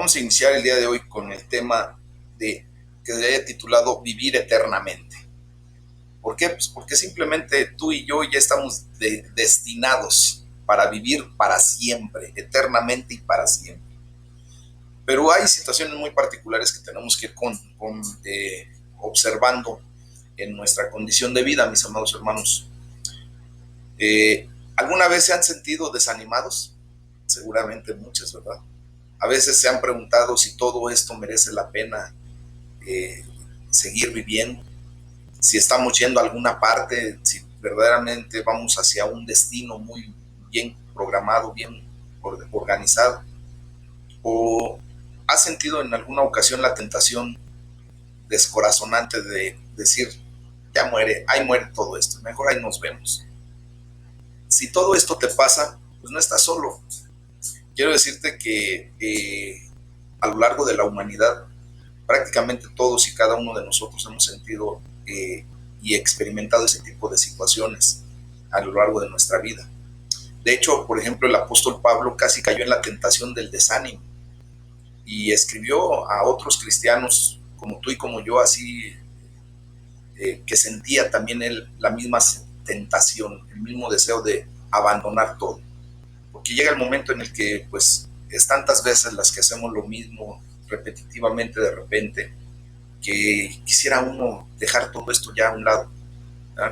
Vamos a iniciar el día de hoy con el tema que se haya titulado Vivir eternamente. ¿Por qué? Pues porque simplemente tú y yo ya estamos destinados para vivir para siempre, eternamente y para siempre. Pero hay situaciones muy particulares que tenemos que ir observando en nuestra condición de vida, mis amados hermanos. ¿Alguna vez se han sentido desanimados? Seguramente muchas, ¿verdad? A veces se han preguntado si todo esto merece la pena eh, seguir viviendo, si estamos yendo a alguna parte, si verdaderamente vamos hacia un destino muy bien programado, bien organizado. ¿O has sentido en alguna ocasión la tentación descorazonante de decir, ya muere, ahí muere todo esto, mejor ahí nos vemos? Si todo esto te pasa, pues no estás solo. Quiero decirte que a lo largo de la humanidad, prácticamente todos y cada uno de nosotros hemos sentido y experimentado ese tipo de situaciones a lo largo de nuestra vida. De hecho, por ejemplo, el apóstol Pablo casi cayó en la tentación del desánimo y escribió a otros cristianos como tú y como yo, así que sentía también él la misma tentación, el mismo deseo de abandonar todo. Porque llega el momento en el que pues es tantas veces las que hacemos lo mismo repetitivamente de repente, que quisiera uno dejar todo esto ya a un lado.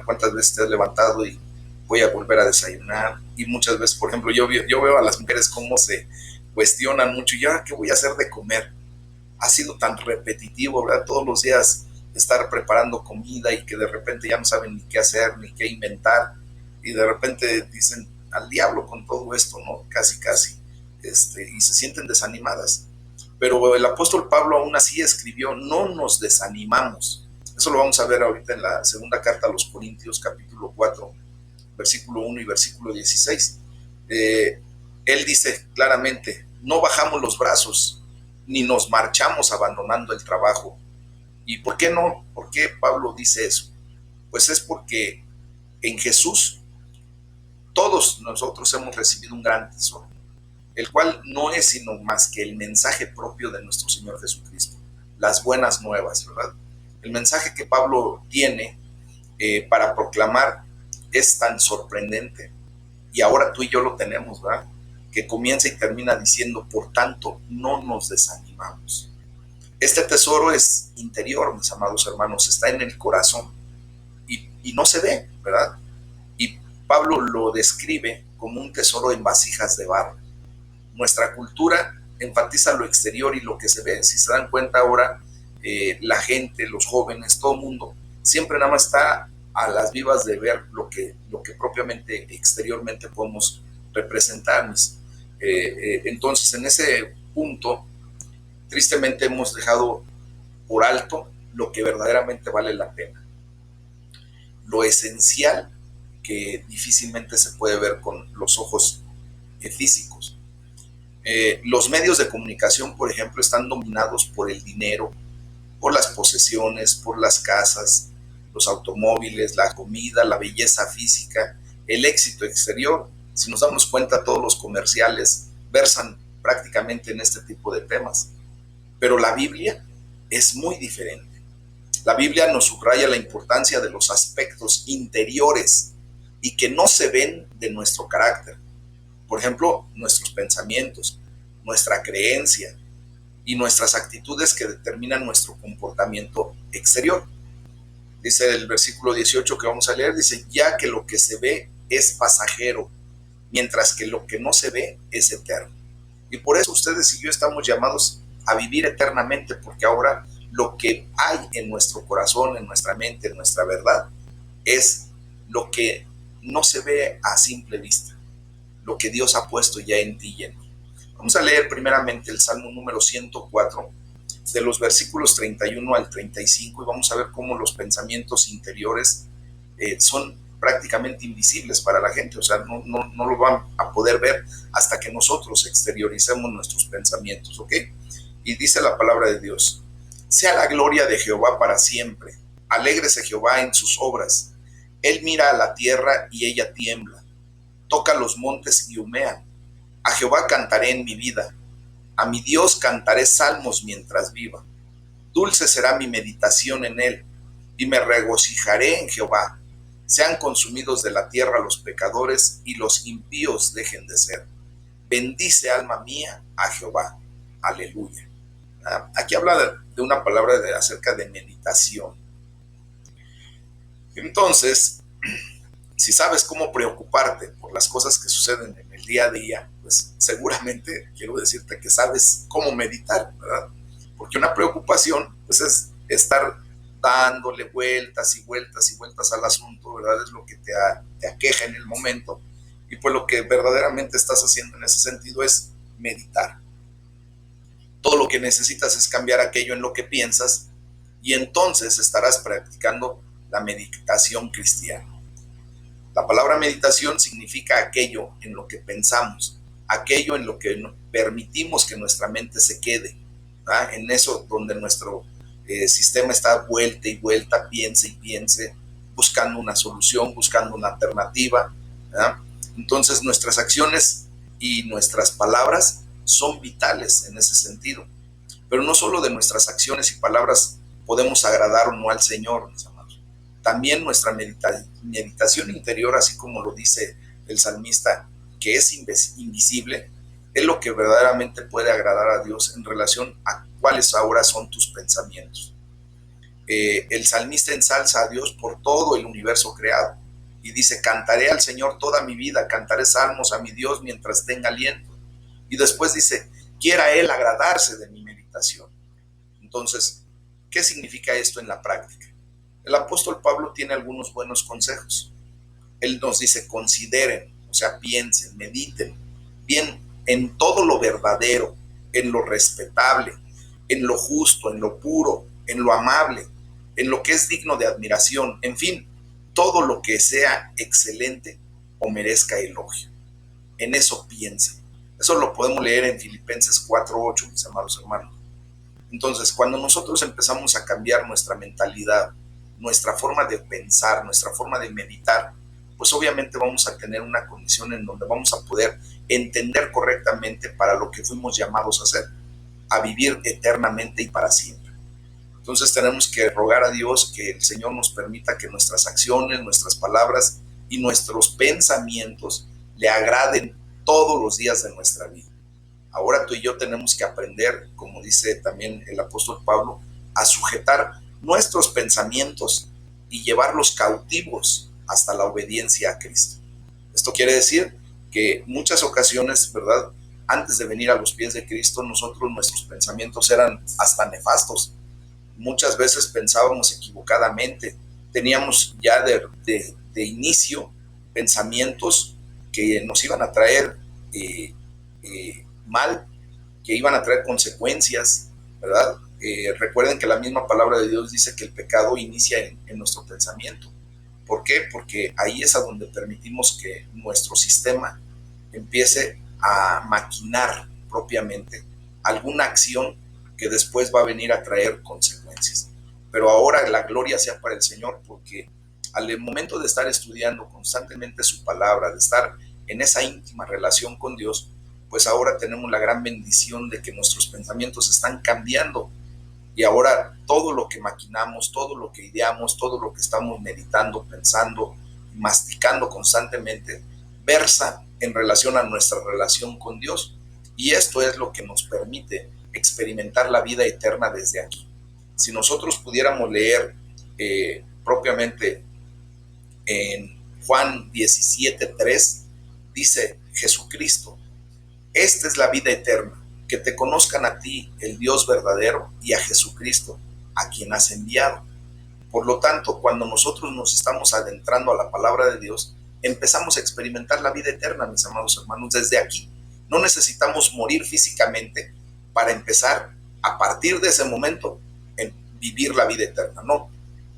¿Cuántas veces te has levantado y voy a volver a desayunar? Y muchas veces, por ejemplo, yo veo a las mujeres cómo se cuestionan mucho, ¿ya qué voy a hacer de comer? Ha sido tan repetitivo, ¿verdad? Todos los días estar preparando comida y que de repente ya no saben ni qué hacer, ni qué inventar, y de repente dicen al diablo con todo esto, ¿no? Casi, casi, y se sienten desanimadas. Pero el apóstol Pablo aún así escribió, no nos desanimamos. Eso lo vamos a ver ahorita en la segunda carta a los Corintios, capítulo 4, versículo 1 y versículo 16. Él dice claramente, no bajamos los brazos, ni nos marchamos abandonando el trabajo. ¿Y por qué no? ¿Por qué Pablo dice eso? Pues es porque en Jesús todos nosotros hemos recibido un gran tesoro, el cual no es sino más que el mensaje propio de nuestro Señor Jesucristo, las buenas nuevas, ¿verdad? El mensaje que Pablo tiene para proclamar es tan sorprendente, y ahora tú y yo lo tenemos, ¿verdad? Que comienza y termina diciendo, por tanto, no nos desanimamos. Este tesoro es interior, mis amados hermanos, está en el corazón y no se ve, ¿verdad? Y Pablo lo describe como un tesoro en vasijas de barro. Nuestra cultura enfatiza lo exterior y lo que se ve. Si se dan cuenta ahora, la gente, los jóvenes, todo el mundo, siempre nada más está a las vivas de ver lo que propiamente exteriormente podemos representar. Entonces, en ese punto, tristemente hemos dejado por alto lo que verdaderamente vale la pena. Lo esencial que difícilmente se puede ver con los ojos físicos. Los medios de comunicación, por ejemplo, están dominados por el dinero, por las posesiones, por las casas, los automóviles, la comida, la belleza física, el éxito exterior. Si nos damos cuenta, todos los comerciales versan prácticamente en este tipo de temas. Pero la Biblia es muy diferente. La Biblia nos subraya la importancia de los aspectos interiores y que no se ven de nuestro carácter. Por ejemplo, nuestros pensamientos, nuestra creencia y nuestras actitudes que determinan nuestro comportamiento exterior. Dice el versículo 18 que vamos a leer, dice, ya que lo que se ve es pasajero, mientras que lo que no se ve es eterno. Y por eso ustedes y yo estamos llamados a vivir eternamente, porque ahora lo que hay en nuestro corazón, en nuestra mente, en nuestra verdad, es lo que no se ve a simple vista, lo que Dios ha puesto ya en ti y en mí. Vamos a leer primeramente el Salmo número 104, de los versículos 31 al 35, y vamos a ver cómo los pensamientos interiores son prácticamente invisibles para la gente, o sea, no lo van a poder ver hasta que nosotros exterioricemos nuestros pensamientos, ¿ok? Y dice la palabra de Dios, sea la gloria de Jehová para siempre, alégrese Jehová en sus obras, él mira a la tierra y ella tiembla, toca los montes y humean, a Jehová cantaré en mi vida, A mi Dios cantaré salmos mientras viva. Dulce será mi meditación en él, y me regocijaré en Jehová. Sean consumidos de la tierra los pecadores, y los impíos dejen de ser. Bendice, alma mía, a Jehová. Aleluya. Aquí habla de una palabra acerca de meditación. Entonces, si sabes cómo preocuparte por las cosas que suceden en el día a día, pues seguramente quiero decirte que sabes cómo meditar, ¿verdad? Porque una preocupación, pues es estar dándole vueltas y vueltas y vueltas al asunto, ¿verdad? Es lo que te aqueja en el momento. Y pues lo que verdaderamente estás haciendo en ese sentido es meditar. Todo lo que necesitas es cambiar aquello en lo que piensas y entonces estarás practicando la meditación cristiana. La palabra meditación significa aquello en lo que pensamos, aquello en lo que permitimos que nuestra mente se quede, ¿verdad? En eso donde nuestro sistema está vuelta y vuelta, piense y piense, buscando una solución, buscando una alternativa, ¿verdad? Entonces nuestras acciones y nuestras palabras son vitales en ese sentido. Pero no solo de nuestras acciones y palabras podemos agradar o no al Señor, mis amados. También nuestra meditación interior, así como lo dice el salmista, que es invisible, es lo que verdaderamente puede agradar a Dios en relación a cuáles ahora son tus pensamientos. El salmista ensalza a Dios por todo el universo creado y dice: cantaré al Señor toda mi vida, cantaré salmos a mi Dios mientras tenga aliento. Y después dice: quiera Él agradarse de mi meditación. Entonces, ¿qué significa esto en la práctica? El apóstol Pablo tiene algunos buenos consejos. Él nos dice: consideren, o sea, piensen, mediten bien en todo lo verdadero, en lo respetable, en lo justo, en lo puro, en lo amable, en lo que es digno de admiración, en fin, todo lo que sea excelente o merezca elogio. En eso piensen. Eso lo podemos leer en Filipenses 4:8, mis amados hermanos. Entonces, cuando nosotros empezamos a cambiar nuestra mentalidad, nuestra forma de pensar, nuestra forma de meditar, pues obviamente vamos a tener una condición en donde vamos a poder entender correctamente para lo que fuimos llamados a hacer, a vivir eternamente y para siempre. Entonces tenemos que rogar a Dios que el Señor nos permita que nuestras acciones, nuestras palabras y nuestros pensamientos le agraden todos los días de nuestra vida. Ahora tú y yo tenemos que aprender, como dice también el apóstol Pablo, a sujetar nuestros pensamientos y llevarlos cautivos hasta la obediencia a Cristo. Esto quiere decir que muchas ocasiones, ¿verdad? Antes de venir a los pies de Cristo, nuestros pensamientos eran hasta nefastos. Muchas veces pensábamos equivocadamente. Teníamos ya de inicio pensamientos que nos iban a traer mal, que iban a traer consecuencias, ¿verdad? Recuerden que la misma palabra de Dios dice que el pecado inicia en nuestro pensamiento. ¿Por qué? Porque ahí es a donde permitimos que nuestro sistema empiece a maquinar propiamente alguna acción que después va a venir a traer consecuencias. Pero ahora la gloria sea para el Señor, porque al momento de estar estudiando constantemente su palabra, de estar en esa íntima relación con Dios, pues ahora tenemos la gran bendición de que nuestros pensamientos están cambiando y ahora todo lo que maquinamos, todo lo que ideamos, todo lo que estamos meditando, pensando, masticando constantemente, versa en relación a nuestra relación con Dios. Y esto es lo que nos permite experimentar la vida eterna desde aquí. Si nosotros pudiéramos leer propiamente en Juan 17:3, dice Jesucristo: esta es la vida eterna, que te conozcan a ti, el Dios verdadero, y a Jesucristo, a quien has enviado. Por lo tanto, cuando nosotros nos estamos adentrando a la palabra de Dios, empezamos a experimentar la vida eterna, mis amados hermanos, desde aquí. No necesitamos morir físicamente para empezar, a partir de ese momento, en vivir la vida eterna. No,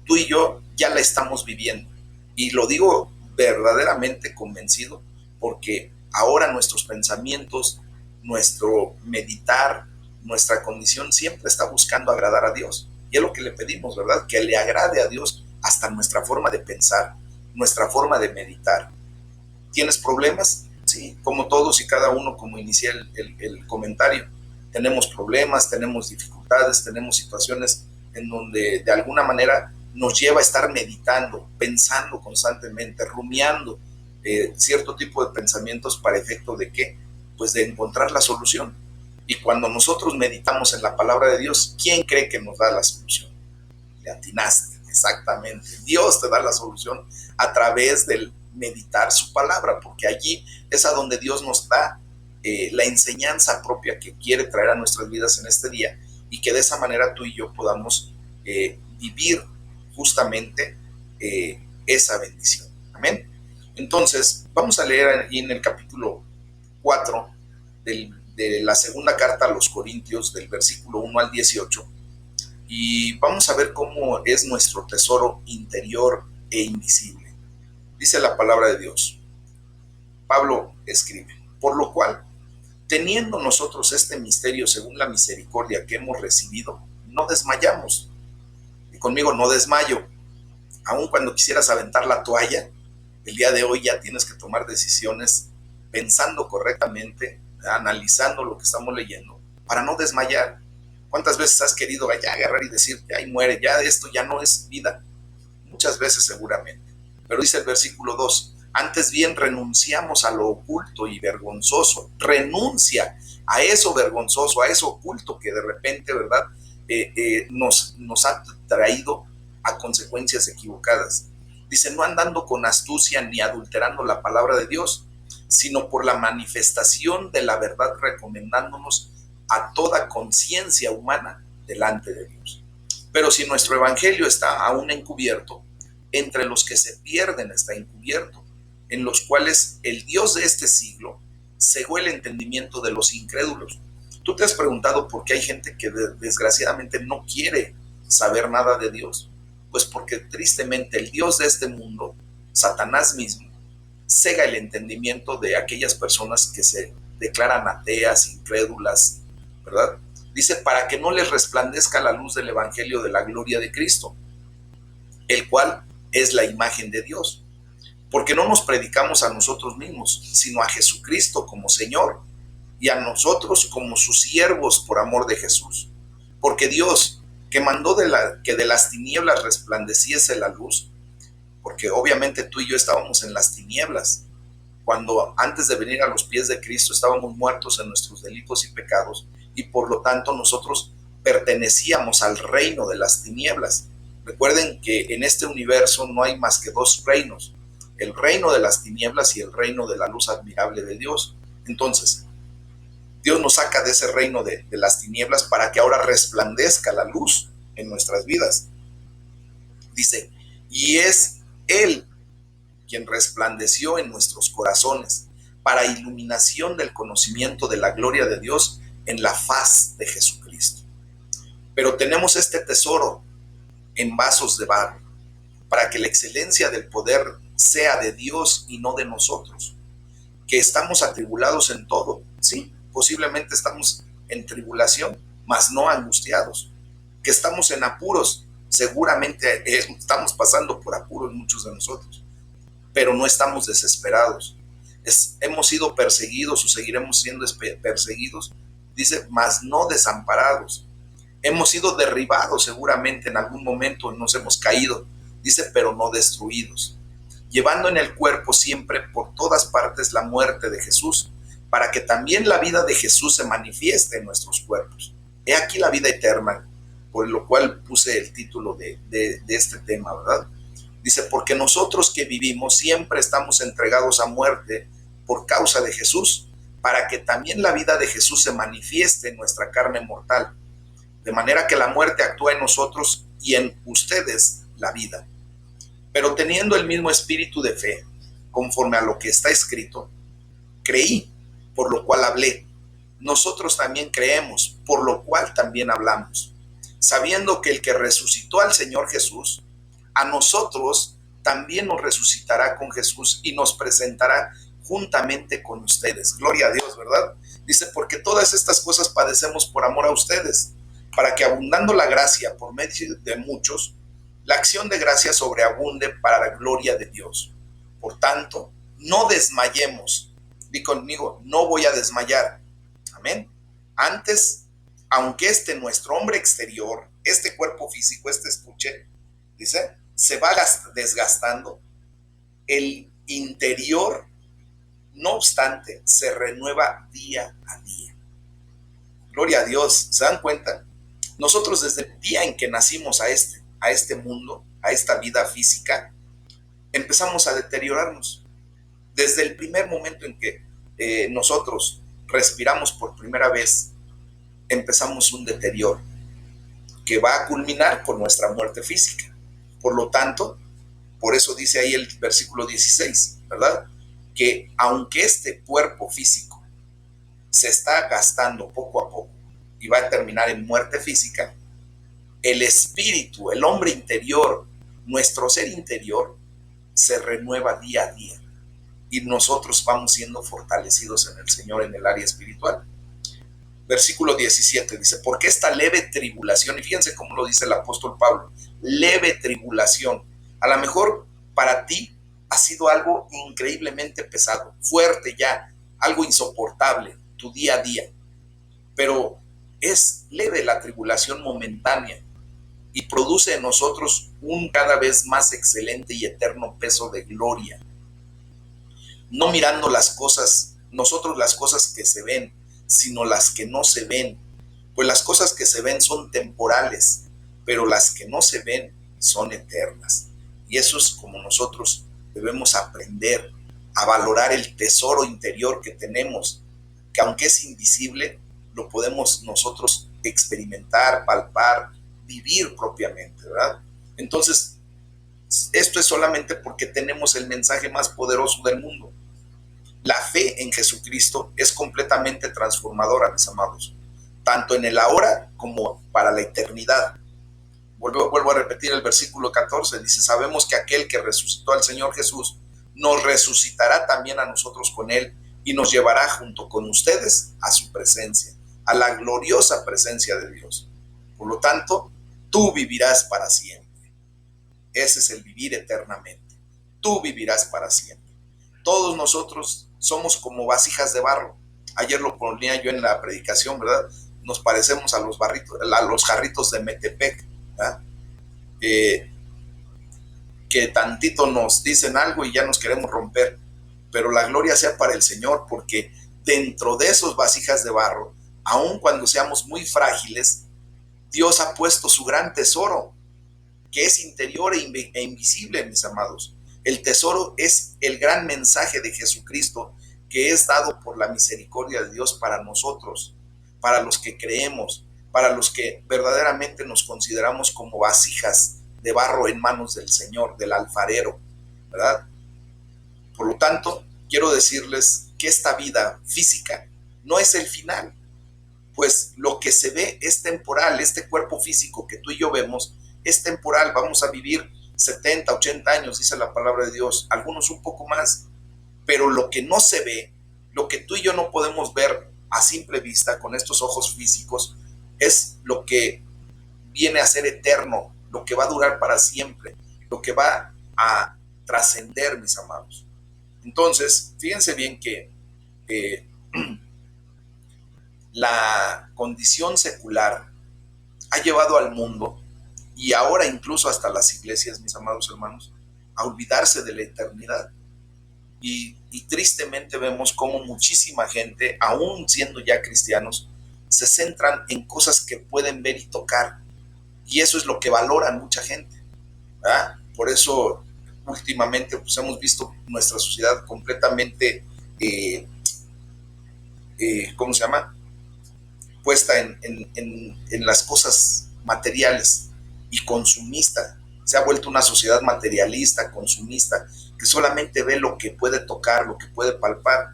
tú y yo ya la estamos viviendo. Y lo digo verdaderamente convencido, porque ahora nuestros pensamientos, nuestro meditar, nuestra condición siempre está buscando agradar a Dios. Y es lo que le pedimos, ¿verdad? Que le agrade a Dios hasta nuestra forma de pensar, nuestra forma de meditar. ¿Tienes problemas? Sí, como todos y cada uno, como inicié el comentario. tenemos problemas, tenemos dificultades, tenemos situaciones en donde de alguna manera nos lleva a estar meditando, pensando constantemente, rumiando cierto tipo de pensamientos para efecto de qué, pues de encontrar la solución. Y cuando nosotros meditamos en la palabra de Dios, ¿quién cree que nos da la solución? Le atinaste, exactamente. Dios te da la solución a través del meditar su palabra, porque allí es a donde Dios nos da la enseñanza propia que quiere traer a nuestras vidas en este día, y que de esa manera tú y yo podamos vivir justamente esa bendición. Amén. Entonces, vamos a leer ahí en el capítulo 4 de la segunda carta a los Corintios, del versículo 1 al 18, y vamos a ver cómo es nuestro tesoro interior e invisible. Dice la palabra de Dios. Pablo escribe: por lo cual, teniendo nosotros este misterio según la misericordia que hemos recibido, no desmayamos. Y conmigo, no desmayo. Aun cuando quisieras aventar la toalla, el día de hoy ya tienes que tomar decisiones pensando correctamente, analizando lo que estamos leyendo, para no desmayar. ¿Cuántas veces has querido ya agarrar y decir, ahí muere, ya esto ya no es vida? Muchas veces seguramente. Pero dice el versículo 2, antes bien renunciamos a lo oculto y vergonzoso. Renuncia a eso vergonzoso, a eso oculto que de repente, ¿verdad? Nos ha traído a consecuencias equivocadas. Dice, no andando con astucia ni adulterando la palabra de Dios, sino por la manifestación de la verdad, recomendándonos a toda conciencia humana delante de Dios. Pero si nuestro evangelio está aún encubierto, entre los que se pierden está encubierto, en los cuales el Dios de este siglo cegó el entendimiento de los incrédulos. ¿Tú te has preguntado por qué hay gente que desgraciadamente no quiere saber nada de Dios? Pues porque tristemente el Dios de este mundo, Satanás mismo, cega el entendimiento de aquellas personas que se declaran ateas, incrédulas, ¿verdad? Dice, para que no les resplandezca la luz del evangelio de la gloria de Cristo, el cual es la imagen de Dios. Porque no nos predicamos a nosotros mismos, sino a Jesucristo como Señor, y a nosotros como sus siervos por amor de Jesús. Porque Dios, que mandó que de las tinieblas resplandeciese la luz, porque obviamente tú y yo estábamos en las tinieblas, cuando antes de venir a los pies de Cristo estábamos muertos en nuestros delitos y pecados, y por lo tanto nosotros pertenecíamos al reino de las tinieblas. Recuerden que en este universo no hay más que dos reinos, el reino de las tinieblas y el reino de la luz admirable de Dios. Entonces, Dios nos saca de ese reino de las tinieblas para que ahora resplandezca la luz en nuestras vidas. Dice, y es Él quien resplandeció en nuestros corazones para iluminación del conocimiento de la gloria de Dios en la faz de Jesucristo. Pero tenemos este tesoro en vasos de barro, para que la excelencia del poder sea de Dios y no de nosotros, que estamos atribulados en todo. Sí, posiblemente estamos en tribulación, mas no angustiados, que estamos en apuros, seguramente estamos pasando por apuros muchos de nosotros, pero no estamos desesperados. Hemos sido perseguidos o seguiremos siendo perseguidos, dice, mas no desamparados. Hemos sido derribados seguramente en algún momento, nos hemos caído, dice, pero no destruidos. Llevando en el cuerpo siempre por todas partes la muerte de Jesús, para que también la vida de Jesús se manifieste en nuestros cuerpos. He aquí la vida eterna, por lo cual puse el título de este tema, ¿verdad? Dice, porque nosotros que vivimos siempre estamos entregados a muerte por causa de Jesús, para que también la vida de Jesús se manifieste en nuestra carne mortal, de manera que la muerte actúa en nosotros y en ustedes la vida. Pero teniendo el mismo espíritu de fe, conforme a lo que está escrito, creí, por lo cual hablé. Nosotros también creemos, por lo cual también hablamos, sabiendo que el que resucitó al Señor Jesús, a nosotros también nos resucitará con Jesús y nos presentará juntamente con ustedes. Gloria a Dios, ¿verdad? Dice, porque todas estas cosas padecemos por amor a ustedes, para que abundando la gracia por medio de muchos, la acción de gracia sobreabunde para la gloria de Dios. Por tanto, no desmayemos. Di conmigo, no voy a desmayar. Amén. Antes, aunque nuestro hombre exterior, este cuerpo físico, escuche, dice, se va desgastando, el interior, no obstante, se renueva día a día. Gloria a Dios, ¿se dan cuenta? Nosotros desde el día en que nacimos a este mundo, a esta vida física, empezamos a deteriorarnos. Desde el primer momento en que nosotros respiramos por primera vez, empezamos un deterioro que va a culminar con nuestra muerte física. Por lo tanto, por eso dice ahí el versículo 16, ¿verdad? Que aunque este cuerpo físico se está gastando poco a poco y va a terminar en muerte física, el espíritu, el hombre interior, nuestro ser interior, se renueva día a día y nosotros vamos siendo fortalecidos en el Señor en el área espiritual. Versículo 17 dice, porque esta leve tribulación, y fíjense cómo lo dice el apóstol Pablo, leve tribulación, a lo mejor para ti ha sido algo increíblemente pesado, fuerte ya, algo insoportable, tu día a día, pero es leve la tribulación momentánea y produce en nosotros un cada vez más excelente y eterno peso de gloria. No mirando las cosas, nosotros las cosas que se ven, sino las que no se ven. Pues las cosas que se ven son temporales, pero las que no se ven son eternas. Y eso es como nosotros debemos aprender a valorar el tesoro interior que tenemos, que aunque es invisible, lo podemos nosotros experimentar, palpar, vivir propiamente, ¿verdad? Entonces, esto es solamente porque tenemos el mensaje más poderoso del mundo. La fe en Jesucristo es completamente transformadora, mis amados, tanto en el ahora como para la eternidad. Vuelvo a repetir el versículo 14, dice, sabemos que aquel que resucitó al Señor Jesús nos resucitará también a nosotros con él y nos llevará junto con ustedes a su presencia, a la gloriosa presencia de Dios. Por lo tanto, tú vivirás para siempre. Ese es el vivir eternamente. Tú vivirás para siempre. Todos nosotros somos como vasijas de barro. Ayer lo ponía yo en la predicación, ¿verdad? Nos parecemos a los jarritos de Metepec, ¿verdad? Que tantito nos dicen algo y ya nos queremos romper. Pero la gloria sea para el Señor, porque dentro de esos vasijas de barro, aun cuando seamos muy frágiles, Dios ha puesto su gran tesoro, que es interior e invisible, mis amados. El tesoro es el gran mensaje de Jesucristo que es dado por la misericordia de Dios para nosotros, para los que creemos, para los que verdaderamente nos consideramos como vasijas de barro en manos del Señor, del alfarero, ¿verdad? Por lo tanto, quiero decirles que esta vida física no es el final, pues lo que se ve es temporal. Este cuerpo físico que tú y yo vemos es temporal. Vamos a vivir 70, 80 años, dice la palabra de Dios, algunos un poco más, pero lo que no se ve, lo que tú y yo no podemos ver a simple vista con estos ojos físicos, es lo que viene a ser eterno, lo que va a durar para siempre, lo que va a trascender, mis amados. Entonces, fíjense bien que la condición secular ha llevado al mundo, y ahora incluso hasta las iglesias, mis amados hermanos, a olvidarse de la eternidad. Y tristemente vemos cómo muchísima gente, aún siendo ya cristianos, se centran en cosas que pueden ver y tocar. Y eso es lo que valoran mucha gente, ¿verdad? Por eso últimamente pues, hemos visto nuestra sociedad completamente, ¿cómo se llama? Puesta en las cosas materiales y consumista. Se ha vuelto una sociedad materialista, consumista, que solamente ve lo que puede tocar, lo que puede palpar.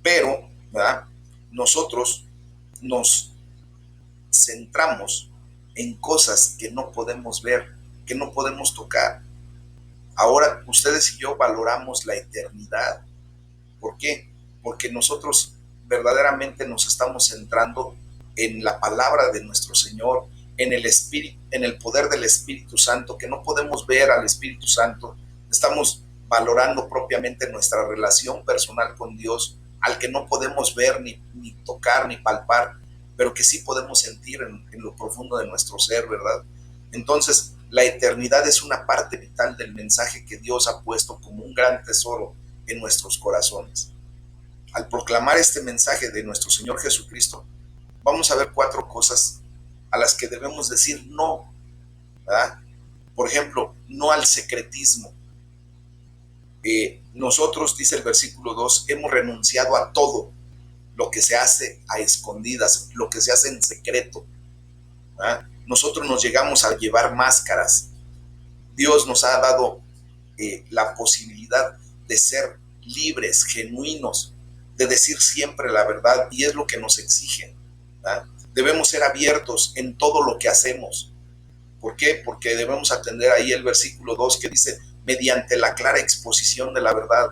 Pero, ¿verdad? Nosotros nos centramos en cosas que no podemos ver, que no podemos tocar. Ahora ustedes y yo valoramos la eternidad. ¿Por qué? Porque nosotros verdaderamente nos estamos centrando en la palabra de nuestro Señor, en el Espíritu, en el poder del Espíritu Santo, que no podemos ver al Espíritu Santo. Estamos valorando propiamente nuestra relación personal con Dios, al que no podemos ver, ni tocar, ni palpar. pero que sí podemos sentir en lo profundo de nuestro ser, ¿verdad? Entonces, la eternidad es una parte vital del mensaje que Dios ha puesto como un gran tesoro en nuestros corazones. Al proclamar este mensaje de nuestro Señor Jesucristo, vamos a ver 4 cosas a las que debemos decir no, ¿verdad? Por ejemplo, no al secretismo. Nosotros, dice el versículo 2, hemos renunciado a todo lo que se hace a escondidas, lo que se hace en secreto, ¿verdad? Nosotros nos llegamos a llevar máscaras. Dios nos ha dado la posibilidad de ser libres, genuinos, de decir siempre la verdad, y es lo que nos exige, ¿verdad? Debemos ser abiertos en todo lo que hacemos. ¿Por qué? Porque debemos atender ahí el versículo 2 que dice, mediante la clara exposición de la verdad.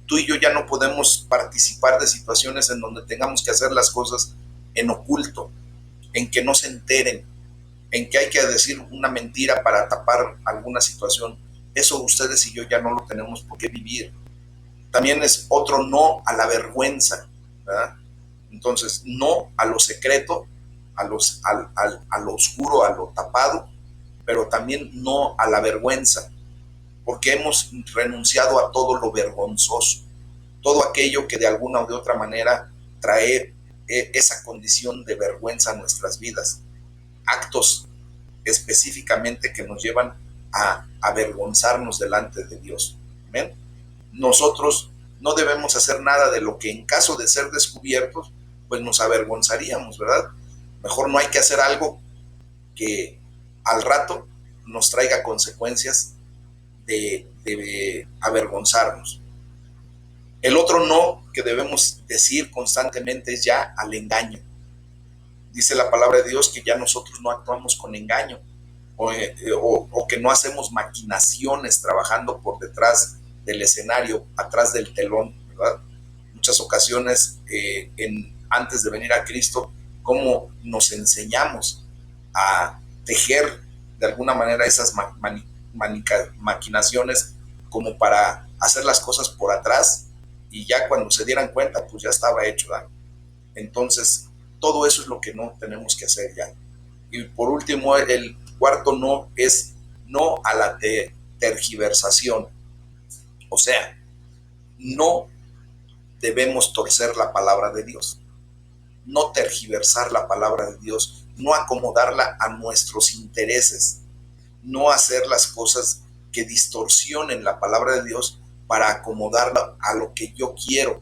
Tú y yo ya no podemos participar de situaciones en donde tengamos que hacer las cosas en oculto, en que no se enteren, en que hay que decir una mentira para tapar alguna situación. Eso ustedes y yo ya no lo tenemos por qué vivir. También es otro no a la vergüenza, ¿verdad? Entonces, no a lo secreto, a lo oscuro, a lo tapado, pero también no a la vergüenza, porque hemos renunciado a todo lo vergonzoso, todo aquello que de alguna o de otra manera trae esa condición de vergüenza a nuestras vidas, actos específicamente que nos llevan a avergonzarnos delante de Dios. ¿Amén? Nosotros no debemos hacer nada de lo que en caso de ser descubiertos, pues nos avergonzaríamos, ¿verdad? Mejor no hay que hacer algo que al rato nos traiga consecuencias de avergonzarnos. El otro no que debemos decir constantemente es ya al engaño. Dice la palabra de Dios que ya nosotros no actuamos con engaño o que no hacemos maquinaciones trabajando por detrás del escenario, atrás del telón, ¿verdad? Muchas ocasiones, antes de venir a Cristo, cómo nos enseñamos a tejer de alguna manera esas maquinaciones como para hacer las cosas por atrás y ya cuando se dieran cuenta, pues ya estaba hecho, ¿verdad? Entonces, todo eso es lo que no tenemos que hacer ya. Y por último, el cuarto no es no a la tergiversación. O sea, no debemos torcer la palabra de Dios, no tergiversar la palabra de Dios, no acomodarla a nuestros intereses, no hacer las cosas que distorsionen la palabra de Dios para acomodarla a lo que yo quiero,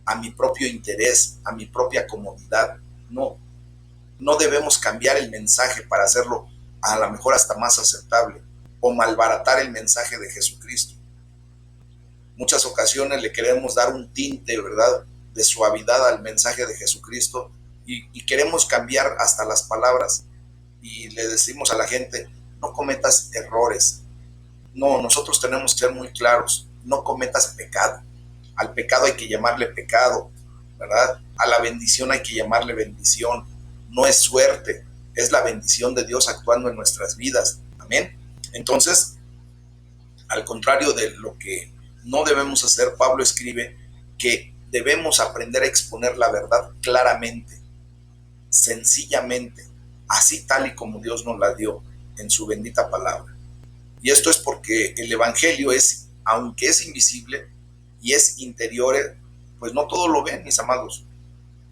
a mi propio interés, a mi propia comodidad. No, no debemos cambiar el mensaje para hacerlo a lo mejor hasta más aceptable o malbaratar el mensaje de Jesucristo. Muchas ocasiones le queremos dar un tinte, ¿verdad?, de suavidad al mensaje de Jesucristo y queremos cambiar hasta las palabras y le decimos a la gente, no cometas errores. No, nosotros tenemos que ser muy claros, no cometas pecado. Al pecado hay que llamarle pecado, ¿verdad? A la bendición hay que llamarle bendición. No es suerte, es la bendición de Dios actuando en nuestras vidas. Amén. Entonces, al contrario de lo que no debemos hacer, Pablo escribe que debemos aprender a exponer la verdad claramente, sencillamente, así tal y como Dios nos la dio en su bendita palabra. Y esto es porque el evangelio es, aunque es invisible y es interior, pues no todo lo ven, mis amados.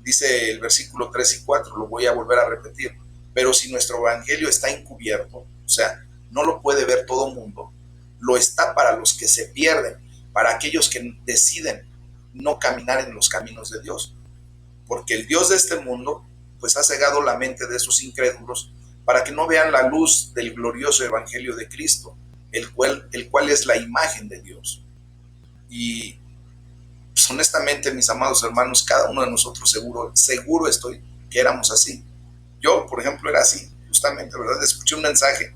Dice el versículo 3 y 4, lo voy a volver a repetir. Pero si nuestro evangelio está encubierto, o sea, no lo puede ver todo mundo, lo está para los que se pierden, para aquellos que deciden no caminar en los caminos de Dios. Porque el Dios de este mundo, pues ha cegado la mente de esos incrédulos para que no vean la luz del glorioso evangelio de Cristo, el cual es la imagen de Dios. Y pues, honestamente, mis amados hermanos, cada uno de nosotros seguro estoy que éramos así. Yo, por ejemplo, era así, justamente, ¿verdad? Escuché un mensaje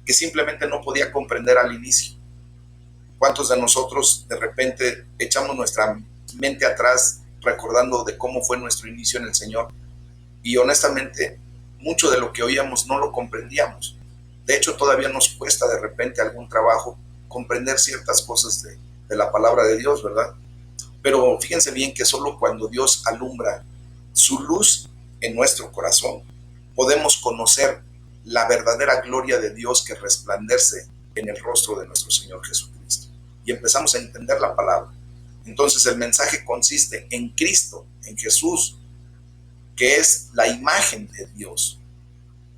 que simplemente no podía comprender al inicio. ¿Cuántos de nosotros de repente echamos nuestra mente atrás recordando de cómo fue nuestro inicio en el Señor? Y honestamente, mucho de lo que oíamos no lo comprendíamos. De hecho, todavía nos cuesta de repente algún trabajo comprender ciertas cosas de la palabra de Dios, ¿verdad? Pero fíjense bien que solo cuando Dios alumbra su luz en nuestro corazón, podemos conocer la verdadera gloria de Dios que resplandece en el rostro de nuestro Señor Jesucristo. Y empezamos a entender la palabra. Entonces el mensaje consiste en Cristo, en Jesús, que es la imagen de Dios.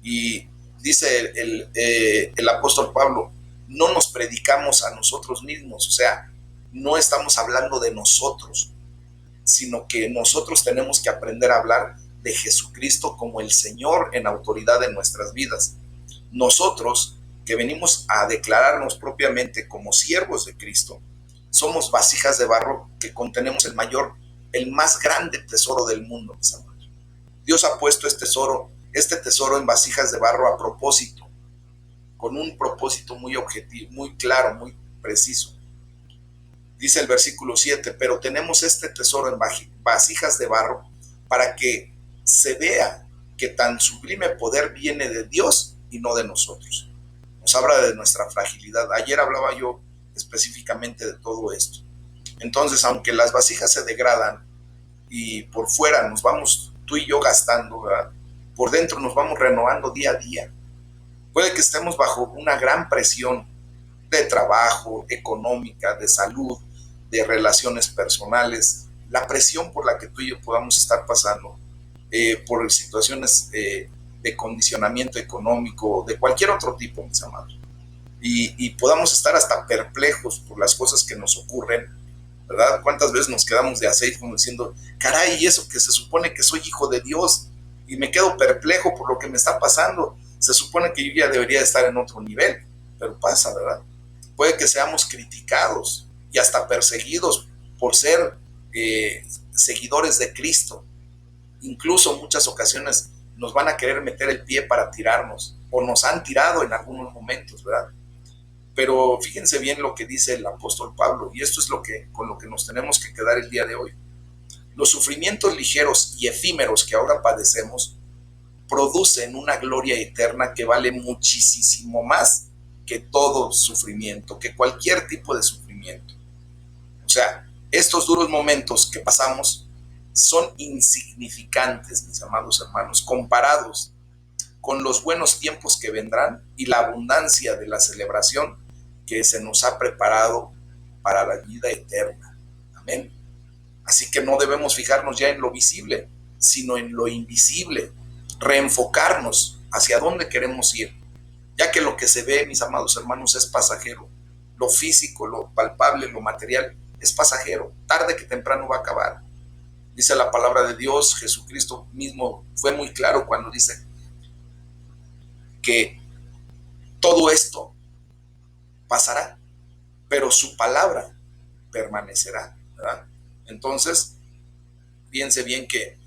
Y dice el apóstol Pablo, no nos predicamos a nosotros mismos, o sea, no estamos hablando de nosotros, sino que nosotros tenemos que aprender a hablar de Jesucristo como el Señor en autoridad de nuestras vidas. Nosotros, que venimos a declararnos propiamente como siervos de Cristo, somos vasijas de barro que contenemos el más grande tesoro del mundo, mis amados. Dios ha puesto este tesoro en vasijas de barro a propósito, con un propósito muy objetivo, muy claro, muy preciso. Dice el versículo 7, pero tenemos este tesoro en vasijas de barro para que se vea que tan sublime poder viene de Dios y no de nosotros. Nos habla de nuestra fragilidad. Ayer hablaba yo específicamente de todo esto. Entonces, aunque las vasijas se degradan y por fuera nos vamos tú y yo gastando, ¿verdad? Por dentro nos vamos renovando día a día. Puede que estemos bajo una gran presión de trabajo, económica, de salud, de relaciones personales, la presión por la que tú y yo podamos estar pasando, por situaciones de condicionamiento económico, de cualquier otro tipo, mis amados. Y podamos estar hasta perplejos por las cosas que nos ocurren, ¿verdad? ¿Cuántas veces nos quedamos de a seis como diciendo, caray, y eso que se supone que soy hijo de Dios y me quedo perplejo por lo que me está pasando? Se supone que yo ya debería estar en otro nivel, pero pasa, ¿verdad? Puede que seamos criticados y hasta perseguidos por ser seguidores de Cristo. Incluso en muchas ocasiones nos van a querer meter el pie para tirarnos, o nos han tirado en algunos momentos, ¿verdad? Pero fíjense bien lo que dice el apóstol Pablo, y esto es con lo que nos tenemos que quedar el día de hoy. Los sufrimientos ligeros y efímeros que ahora padecemos producen una gloria eterna que vale muchísimo más que todo sufrimiento, que cualquier tipo de sufrimiento. O sea, estos duros momentos que pasamos son insignificantes, mis amados hermanos, comparados con los buenos tiempos que vendrán y la abundancia de la celebración que se nos ha preparado para la vida eterna. Amén. Así que no debemos fijarnos ya en lo visible, sino en lo invisible, reenfocarnos hacia dónde queremos ir, ya que lo que se ve, mis amados hermanos, es pasajero. Lo físico, lo palpable, lo material es pasajero. Tarde que temprano va a acabar. Dice la palabra de Dios, Jesucristo mismo fue muy claro cuando dice que todo esto pasará, pero su palabra permanecerá, ¿verdad? Entonces, piense bien que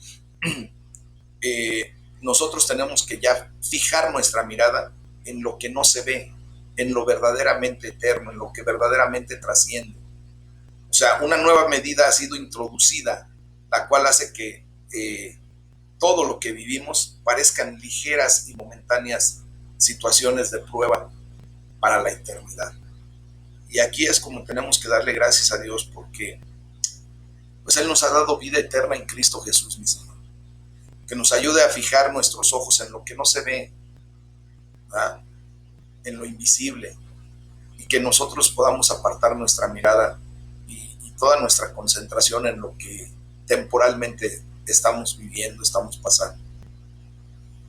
nosotros tenemos que ya fijar nuestra mirada en lo que no se ve, en lo verdaderamente eterno, en lo que verdaderamente trasciende. O sea, una nueva medida ha sido introducida, la cual hace que todo lo que vivimos parezcan ligeras y momentáneas situaciones de prueba para la eternidad. Y aquí es como tenemos que darle gracias a Dios porque pues Él nos ha dado vida eterna en Cristo Jesús mismo. Que nos ayude a fijar nuestros ojos en lo que no se ve, ¿verdad? En lo invisible, y que nosotros podamos apartar nuestra mirada y toda nuestra concentración en lo que temporalmente estamos viviendo, estamos pasando.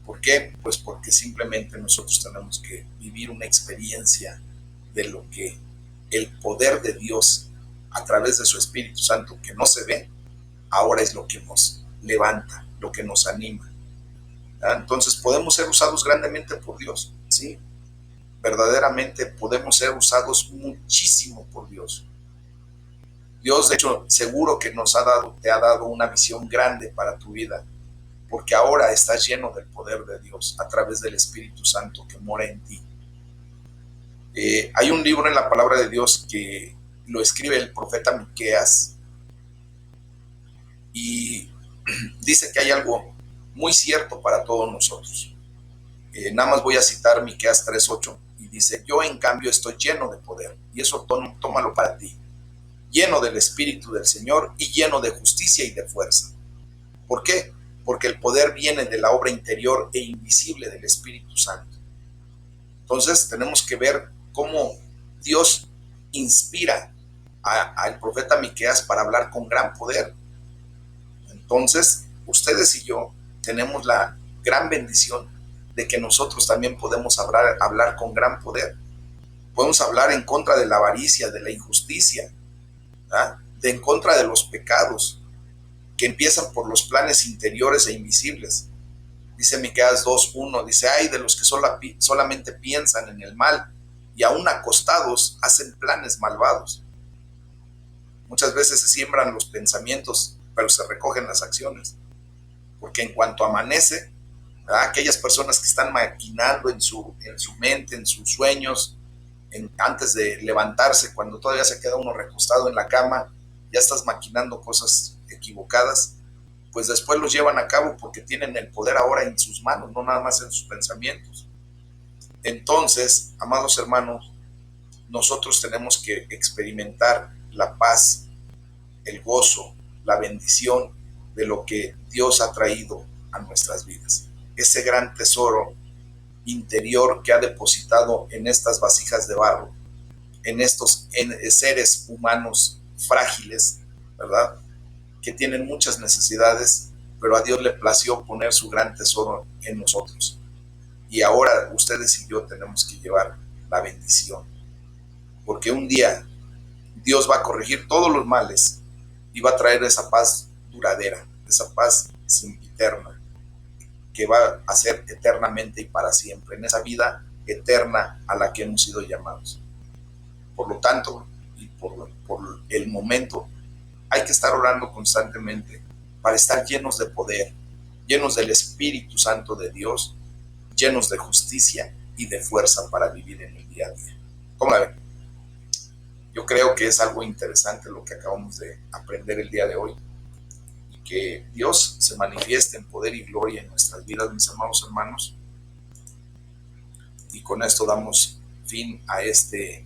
¿Por qué? Pues porque simplemente nosotros tenemos que vivir una experiencia de lo que el poder de Dios a través de su Espíritu Santo, que no se ve, ahora es lo que nos levanta, lo que nos anima. ¿Verdad? Entonces podemos ser usados grandemente por Dios, ¿sí? Verdaderamente podemos ser usados muchísimo por Dios. Dios, de hecho, seguro que te ha dado una visión grande para tu vida, porque ahora estás lleno del poder de Dios a través del Espíritu Santo que mora en ti. Hay un libro en la palabra de Dios que lo escribe el profeta Miqueas y dice que hay algo muy cierto para todos nosotros. Nada más voy a citar Miqueas 3:8 y dice, yo en cambio estoy lleno de poder, y eso tómalo para ti, lleno del Espíritu del Señor y lleno de justicia y de fuerza. ¿Por qué? porque el poder viene de la obra interior e invisible del Espíritu Santo. Entonces tenemos que ver cómo Dios inspira al profeta Miqueas para hablar con gran poder. Entonces, ustedes y yo tenemos la gran bendición de que nosotros también podemos hablar con gran poder. Podemos hablar en contra de la avaricia, de la injusticia, ¿verdad? En contra de los pecados que empiezan por los planes interiores e invisibles. Dice Miqueas 2:1, dice, ay de los que solamente piensan en el mal y aún acostados hacen planes malvados. Muchas veces se siembran los pensamientos, pero se recogen las acciones. Porque en cuanto amanece, ¿verdad? Aquellas personas que están maquinando en su mente, en sus sueños, antes de levantarse, cuando todavía se queda uno recostado en la cama, ya estás maquinando cosas equivocadas, pues después los llevan a cabo porque tienen el poder ahora en sus manos, no nada más en sus pensamientos. Entonces, amados hermanos, nosotros tenemos que experimentar la paz, el gozo, la bendición de lo que Dios ha traído a nuestras vidas. Ese gran tesoro interior que ha depositado en estas vasijas de barro, en estos seres humanos frágiles, ¿verdad? Que tienen muchas necesidades, pero a Dios le plació poner su gran tesoro en nosotros. Y ahora ustedes y yo tenemos que llevar la bendición, porque un día Dios va a corregir todos los males y va a traer esa paz duradera, esa paz sempiterna, que va a ser eternamente y para siempre, en esa vida eterna a la que hemos sido llamados. Por lo tanto, y por el momento, hay que estar orando constantemente para estar llenos de poder, llenos del Espíritu Santo de Dios, llenos de justicia y de fuerza para vivir en el día a día. ¿Cómo la ven? Yo creo que es algo interesante lo que acabamos de aprender el día de hoy, y que Dios se manifieste en poder y gloria en nuestras vidas, mis amados hermanos. Y con esto damos fin a este